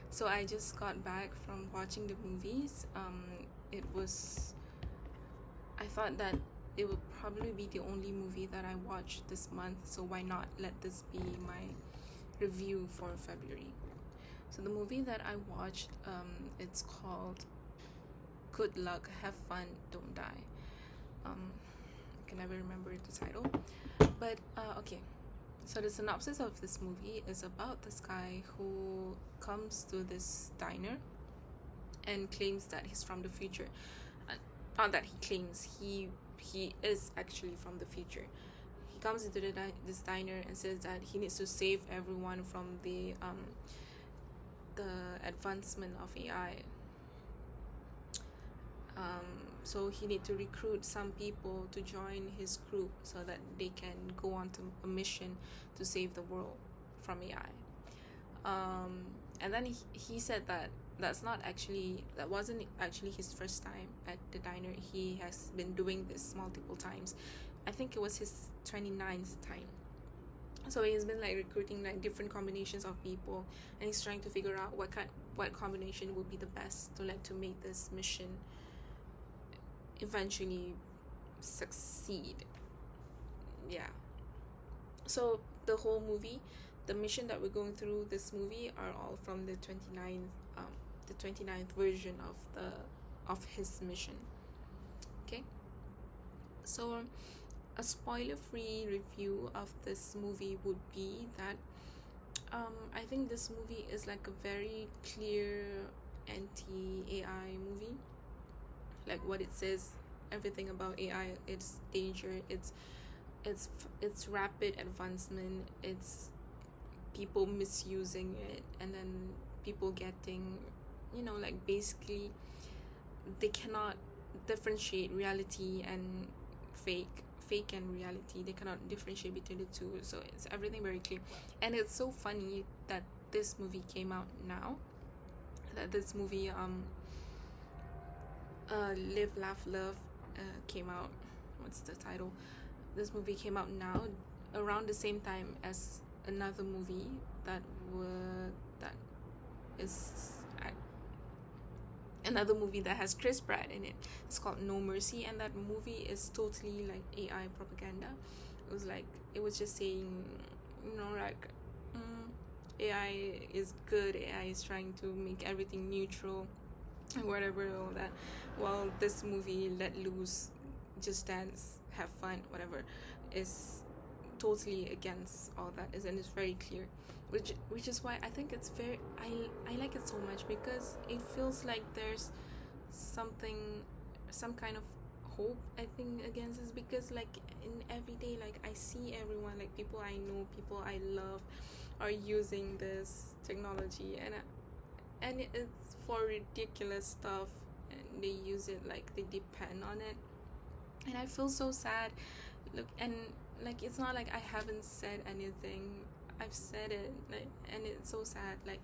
So I just got back from watching the movies. I thought that it would probably be the only movie that I watched this month, so why not let this be my review for February. So the movie that I watched, it's called Good Luck, Have Fun, Don't Die. I can never remember the title, but okay. So the synopsis of this movie is about this guy who comes to this diner and claims that he's from the future. Not that he claims, he is actually from the future. He comes into this diner and says that he needs to save everyone from the advancement of AI. So he need to recruit some people to join his group so that they can go on to a mission to save the world from AI. And then he said that that wasn't actually his first time at the diner. He has been doing this multiple times. I think it was his 29th time. So he's been like recruiting like different combinations of people, and he's trying to figure out what combination would be the best to make this mission eventually succeed. Yeah. So the whole movie, the mission that we're going through this movie are all from the 29th version of his mission. Okay. So a spoiler-free review of this movie would be that I think this movie is like a very clear anti-AI movie. Like what it says, everything about AI, its danger, it's rapid advancement, it's people misusing it, and then people getting, like basically they cannot differentiate reality and fake and reality. They cannot differentiate between the two, so it's everything very clear. And it's so funny that this movie came out now, that this movie Live Laugh Love came out. What's the title? This movie came out now around the same time as another movie that is another movie that has Chris Pratt in it. It's called No Mercy, and that movie is totally like AI propaganda. It was just saying, like AI is good, AI is trying to make everything neutral and whatever, all that. While this movie, Let Loose, Just Dance, Have Fun, whatever, is totally against all that, and it's very clear, which is why I think it's very, I like it so much, because it feels like there's some kind of hope, I think, against this, because like in everyday, like I see everyone, like people I know, people I love are using this technology, and it's for ridiculous stuff, and they use it, like they depend on it, and I feel so sad. Look, and like it's not like I haven't said anything, I've said it, like, and it's so sad. Like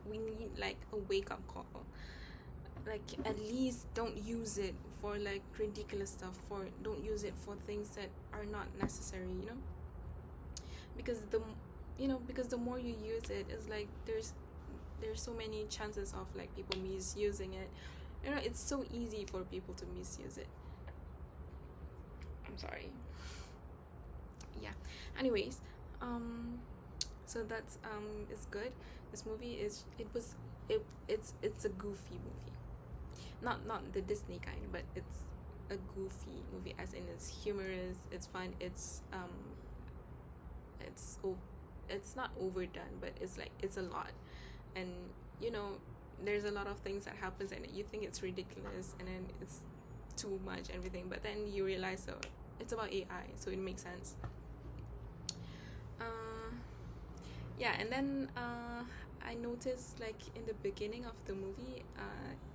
we need like a wake-up call. Like at least don't use it for like ridiculous stuff, don't use it for things that are not necessary, because the more you use it, it's like there's so many chances of like people misusing it. It's so easy for people to misuse it. I'm sorry. Yeah, anyways, so that's it's good. This movie it's a goofy movie, not the Disney kind, but it's a goofy movie, as in it's humorous, it's fun, it's not overdone, but it's like it's a lot, and there's a lot of things that happens and you think it's ridiculous, and then it's too much, everything, but then you realize, so it's about AI, so it makes sense. Yeah, and then I noticed, like in the beginning of the movie,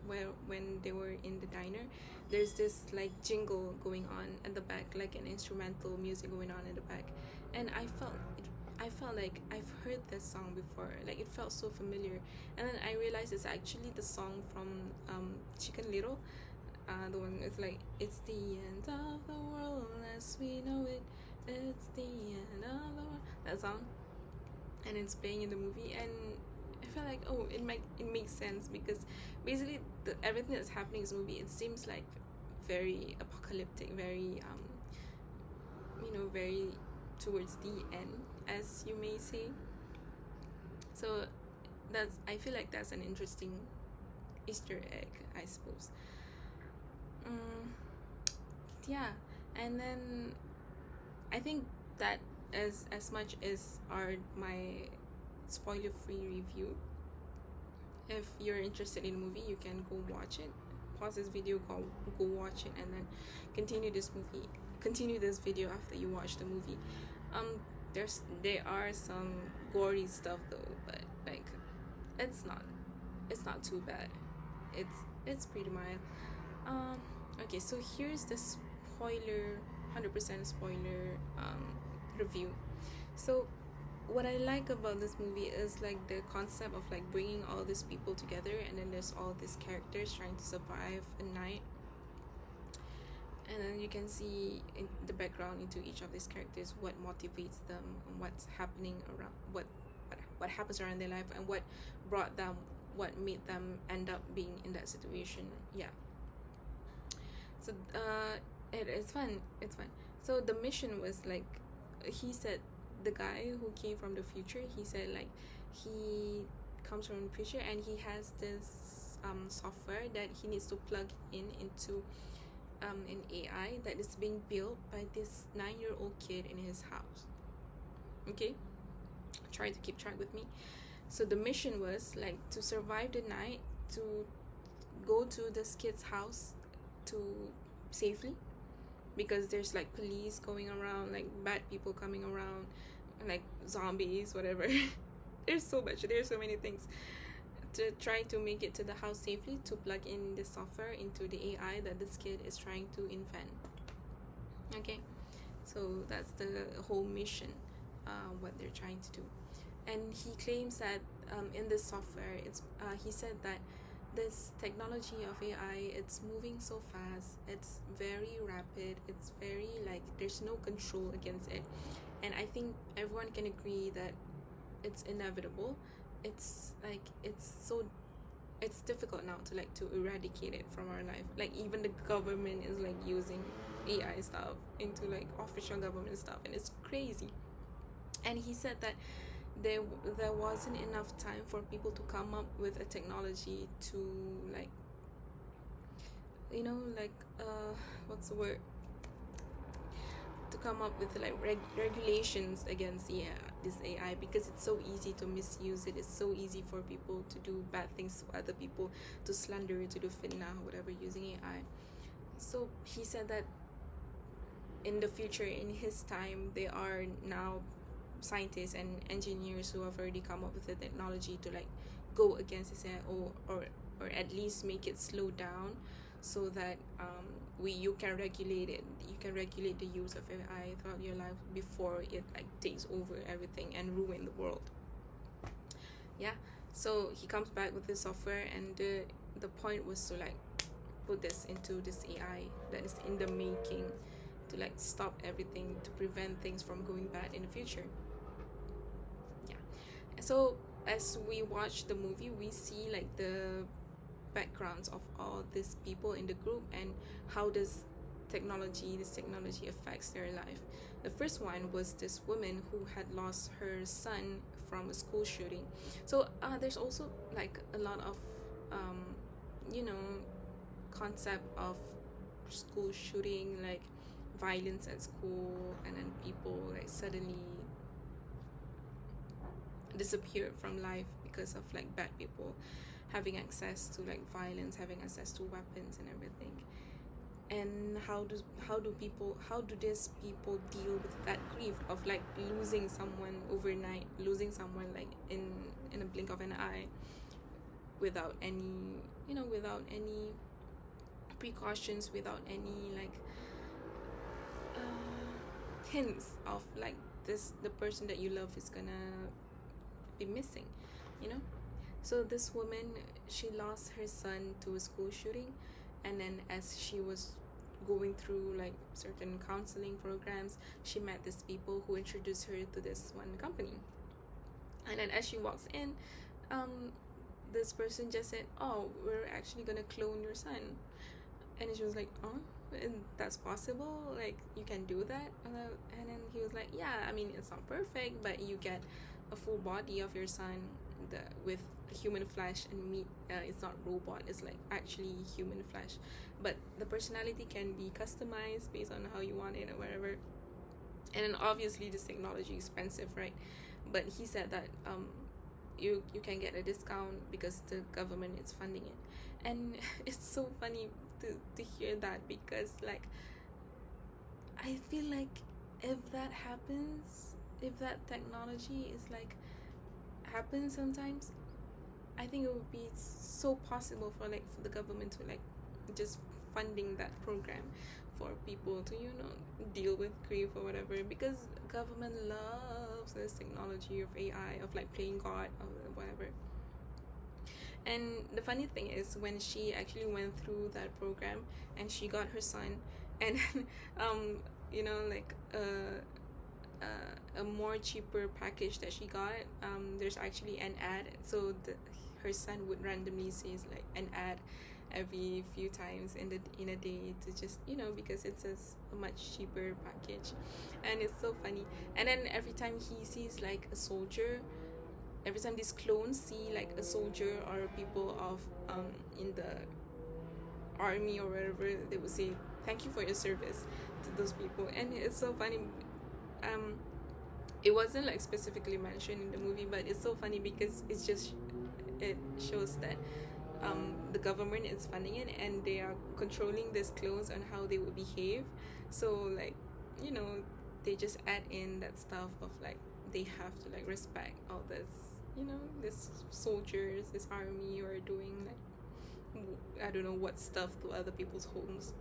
when they were in the diner, there's this like jingle going on at the back, like an instrumental music going on in the back, and I felt like I've heard this song before, like it felt so familiar, and then I realized it's actually the song from Chicken Little, the one it's like, it's the end of the world as we know it, it's the end of the world, that song, and it's playing in the movie, and I feel like, oh, it makes sense, because basically everything that's happening in this movie, it seems like very apocalyptic, very very towards the end, as you may say. So I feel like that's an interesting Easter egg, I suppose. Yeah, and then I think that as much as are my spoiler free review. If you're interested in a movie, you can go watch it. Pause this video, go watch it, and then continue this video after you watch the movie. There are some gory stuff though, but like it's not too bad. It's pretty mild. Okay, so here's the spoiler 100% spoiler review. So what I like about this movie is like the concept of like bringing all these people together, and then there's all these characters trying to survive a night, and then you can see in the background into each of these characters, what motivates them, and what's happening around, what happens around their life, and what made them end up being in that situation. Yeah. So it's fun. So the mission was like, he said, the guy who came from the future, he said like he comes from the future, and he has this software that he needs to plug into an AI that is being built by this 9-year-old kid in his house. Okay, try to keep track with me. So the mission was like to survive the night, to go to this kid's house to safely, because there's like police going around, like bad people coming around, like zombies, whatever. There's so many things. To try to make it to the house safely, to plug in the software into the AI that this kid is trying to invent. Okay, so that's the whole mission, what they're trying to do. And he claims that in this software, he said that this technology of AI, it's moving so fast, it's very rapid, it's very like there's no control against it, and I think everyone can agree that it's inevitable. It's like it's difficult now to eradicate it from our life. Like even the government is like using AI stuff into like official government stuff, and it's crazy. And he said that there wasn't enough time for people to come up with a technology to like what's the word, to come up with like regulations against this AI, because it's so easy to misuse it. It's so easy for people to do bad things to other people, to slander, to do fitna, whatever, using AI. So he said that in the future, in his time, there are now scientists and engineers who have already come up with the technology to like go against this AI, or at least make it slow down, so that you can regulate it. You can regulate the use of AI throughout your life before it like takes over everything and ruin the world. Yeah. So he comes back with this software, and the point was to like put this into this AI that is in the making, to like stop everything, to prevent things from going bad in the future. Yeah. So as we watch the movie, we see like the backgrounds of all these people in the group, and how this technology affects their life. The first one was this woman who had lost her son from a school shooting. So there's also like a lot of concept of school shooting, like violence at school, and then people like suddenly disappear from life because of like bad people having access to like violence, having access to weapons and everything. And how do these people deal with that grief of like losing someone overnight, losing someone like in a blink of an eye, without any precautions, without any like hints of like the person that you love is gonna be missing, So this woman, she lost her son to a school shooting, and then as she was going through like certain counseling programs, she met these people who introduced her to this one company. And then as she walks in, um this person just said, oh, we're actually gonna clone your son. And she was like, oh, and that's possible, like you can do that. And then he was like, yeah, I mean, it's not perfect, but you get a full body of your son, with human flesh and meat. It's not robot, it's like actually human flesh, but the personality can be customized based on how you want it or whatever. And then obviously this technology is expensive, right? But he said that you can get a discount because the government is funding it. And it's so funny to hear that, because like I feel like if that happens, if that technology is like happens sometimes, I think it would be so possible for the government to like just funding that program for people to deal with grief or whatever, because government loves this technology of AI, of like playing God or whatever. And the funny thing is, when she actually went through that program and she got her son, and like a more cheaper package that she got, there's actually an ad. So her son would randomly say like an ad every few times in a day, to just because it's a much cheaper package. And it's so funny. And then every time he sees like a soldier, every time these clones see like a soldier or people of in the army or whatever, they would say thank you for your service to those people. And it's so funny. It wasn't like specifically mentioned in the movie, but it's so funny because it shows that the government is funding it, and they are controlling these clones on how they will behave. So like they just add in that stuff of like they have to like respect all this, this soldiers, this army, or doing like I don't know what stuff to other people's homes.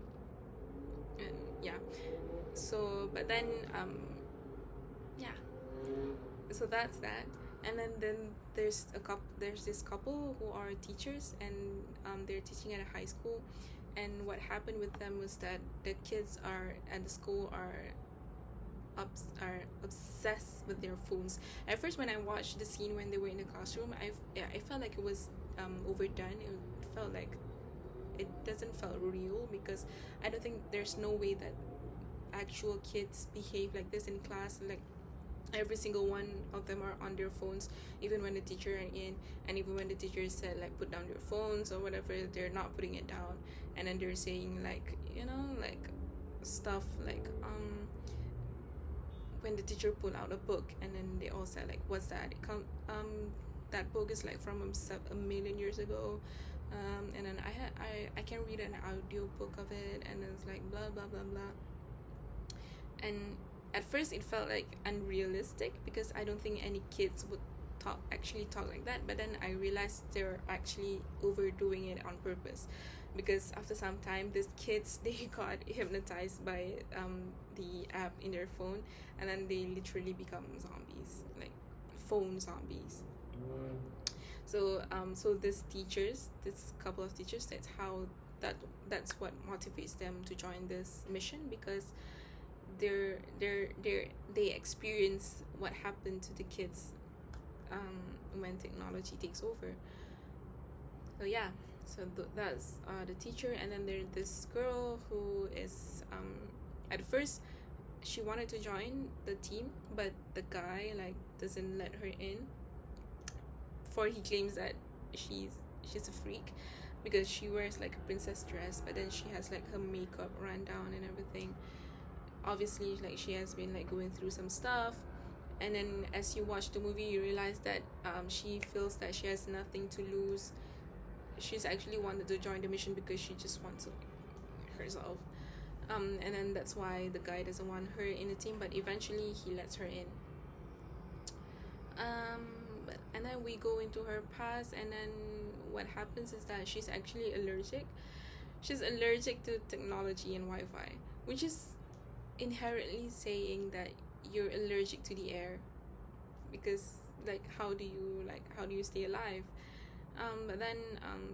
And yeah, so but then yeah, so that's that. And then there's this couple who are teachers, and they're teaching at a high school. And what happened with them was that the kids are at the school are obsessed with their phones. At first, when I watched the scene when they were in the classroom, I felt like it was overdone. It felt like it doesn't feel real, because I don't think there's no way that actual kids behave like this in class. Like every single one of them are on their phones, even when the teacher are in, and even when the teacher said like put down your phones or whatever, they're not putting it down. And then they're saying like like stuff like when the teacher pulled out a book, and then they all said like, what's that? That book is like from a million years ago. And then I can read an audio book of it, and it's like blah blah blah blah. And at first it felt like unrealistic, because I don't think any kids would actually talk like that. But then I realized they're actually overdoing it on purpose, because after some time these kids, they got hypnotized by the app in their phone, and then they literally become zombies, like phone zombies. So this couple of teachers, that's what motivates them to join this mission, because they experience what happened to the kids when technology takes over. So yeah, so that's the teacher. And then there's this girl who is at first she wanted to join the team, but the guy like doesn't let her in, for he claims that she's a freak, because she wears like a princess dress, but then she has like her makeup run down and everything. Obviously like she has been like going through some stuff. And then as you watch the movie, you realize that she feels that she has nothing to lose. She's actually wanted to join the mission because she just wants to herself. And then that's why the guy doesn't want her in the team, but eventually he lets her in. And then we go into her past, and then what happens is that she's actually allergic. She's allergic to technology and Wi-Fi, which is inherently saying that you're allergic to the air, because like how do you stay alive? But then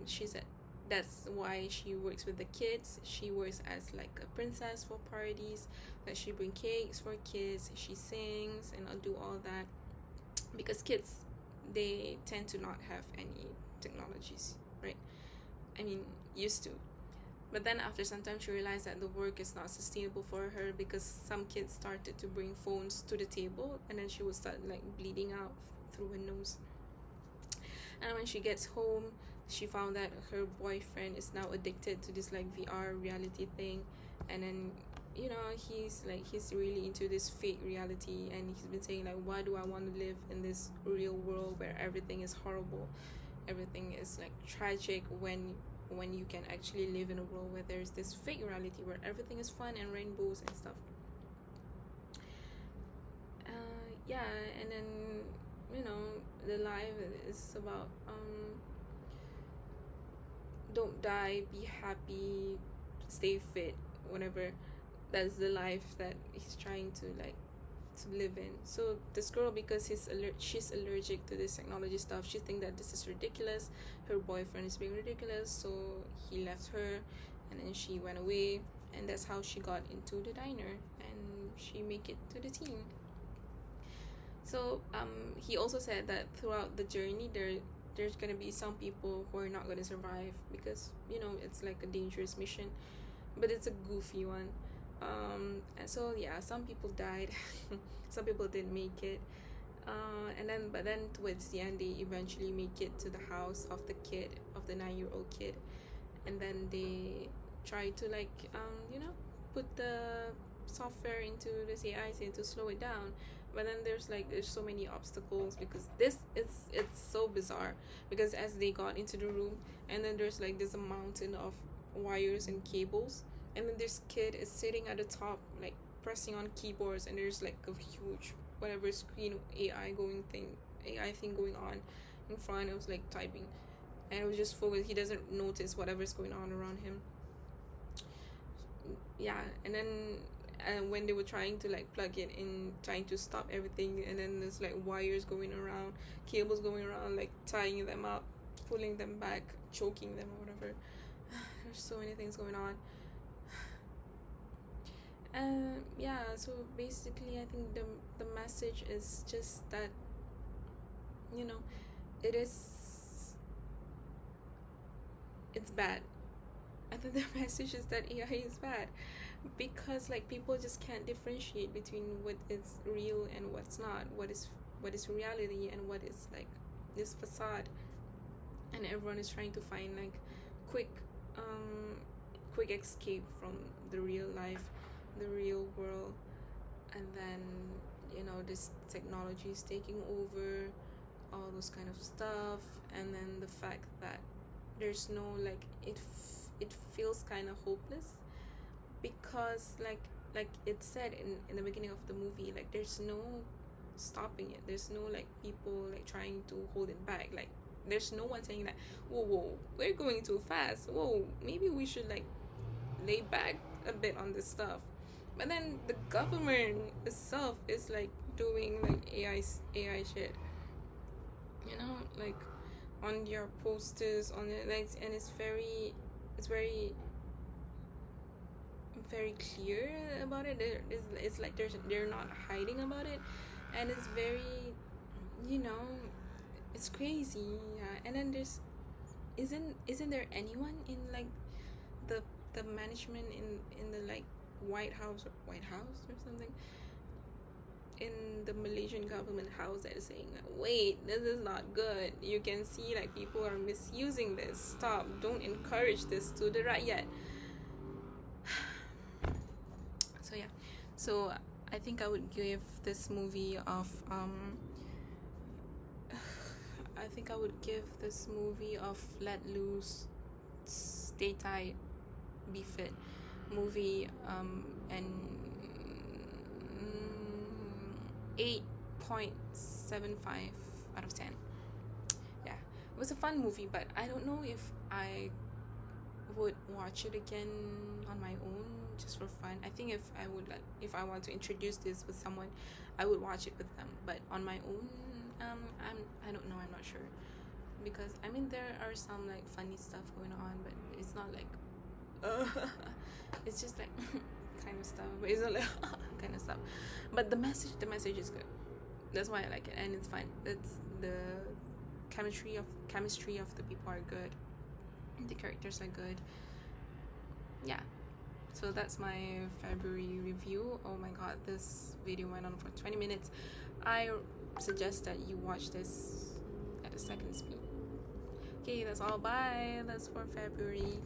she said that's why she works with the kids. She works as like a princess for parties, that she bring cakes for kids, she sings and I'll do all that, because kids they tend to not have any technologies, right? I mean, used to. But then after some time, she realized that the work is not sustainable for her because some kids started to bring phones to the table, and then she would start like bleeding out through her nose. And when she gets home, she found that her boyfriend is now addicted to this like VR reality thing, and then he's really into this fake reality, and he's been saying like, why do I want to live in this real world where everything is horrible, everything is like tragic, when you can actually live in a world where there's this fake reality where everything is fun and rainbows and stuff. And then the life is about don't die, be happy, stay fit, whatever. That's the life that he's trying to like to live in. So this girl, because she's allergic to this technology stuff, she think that this is ridiculous, her boyfriend is being ridiculous, so he left her, and then she went away, and that's how she got into the diner, and she make it to the team. So he also said that throughout the journey there's gonna be some people who are not gonna survive because it's like a dangerous mission, but it's a goofy one. And so yeah, some people died, some people didn't make it, but then towards the end they eventually make it to the house of the 9-year-old kid, and then they try to like put the software into this AI to slow it down. But then there's so many obstacles because it's so bizarre, because as they got into the room, and then there's like this mountain of wires and cables, and then this kid is sitting at the top like pressing on keyboards, and there's like a huge whatever screen AI thing going on in front. It was like typing, and it was just focused. He doesn't notice whatever's going on around him. Yeah, and then when they were trying to like plug it in, trying to stop everything, and then there's like wires going around, cables going around, like tying them up, pulling them back, choking them or whatever. There's so many things going on. So basically I think the message is just that it's bad. I think the message is that AI is bad, because like people just can't differentiate between what is real and what's not, what is reality and what is like this facade, and everyone is trying to find like quick escape from the real life, the real world, and then this technology is taking over, all those kind of stuff, and then the fact that there's no like it feels kind of hopeless, because like it said in the beginning of the movie, like there's no stopping it, there's no like people like trying to hold it back, like there's no one saying that whoa, we're going too fast, whoa, maybe we should like lay back a bit on this stuff. But then the government itself is like doing like AI shit, like on their posters, on it, like, and it's very very clear about it. It's like they're not hiding about it, and it's very it's crazy. Yeah. And then isn't there anyone in like the management in the like White House or something, in the Malaysian government house, that is saying that, wait, this is not good, you can see like people are misusing this, stop, don't encourage this to the right yet. So I think I would give this movie of Let Loose, Stay Tight, Be Fit movie and 8.75 out of 10. Yeah, it was a fun movie, but I don't know if I would watch it again on my own just for fun. I think if I want to introduce this with someone, I would watch it with them, but on my own, I don't know, I'm not sure, because I mean there are some like funny stuff going on, but it's not like it's just like kind of stuff, but it's not like kind of stuff. But the message is good. That's why I like it, and it's fun. That's chemistry of the people are good, the characters are good. Yeah, so that's my February review. Oh my god, this video went on for 20 minutes. I suggest that you watch this at a second speed. Okay, that's all. Bye. That's for February.